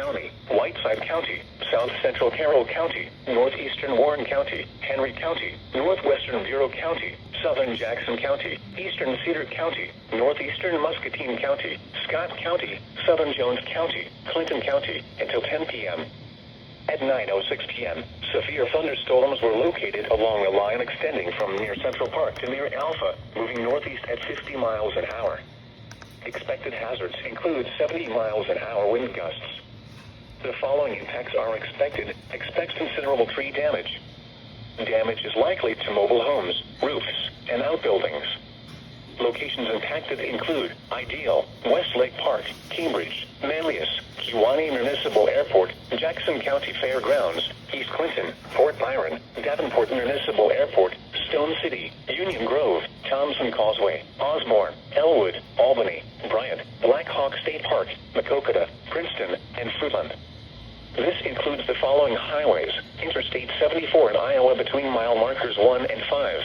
County, Whiteside County, South Central Carroll County, Northeastern Warren County, Henry County, Northwestern Bureau County, Southern Jackson County, Eastern Cedar County, Northeastern Muscatine County, Scott County, Southern Jones County, Clinton County, until 10 p.m. At 9:06 p.m., severe thunderstorms were located along a line extending from near Central Park to near Alpha, moving northeast at 50 miles an hour. Expected hazards include 70 miles an hour wind gusts. The following impacts are expected. Expect considerable tree damage. Damage is likely to mobile homes, roofs, and outbuildings. Locations impacted include Ideal, Westlake Park, Cambridge, Manlius, Kewanee Municipal Airport, Jackson County Fairgrounds, East Clinton, Fort Byron, Davenport Municipal Airport, Stone City, Union Grove, Thompson Causeway, Osborne, Elwood, Albany, Bryant, Black Hawk State Park, Maquoketa, Princeton, and Fruitland. This includes the following highways: Interstate 74 in Iowa between mile markers 1 and 5.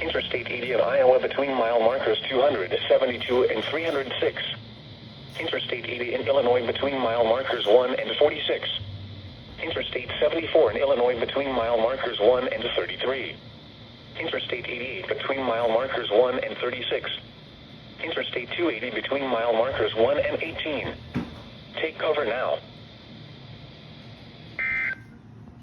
Interstate 80 in Iowa between mile markers 272 and 306. Interstate 80 in Illinois between mile markers 1 and 46. Interstate 74 in Illinois between mile markers 1 and 33. Interstate 88 between mile markers 1 and 36. Interstate 280 between mile markers 1 and 18. Take cover now.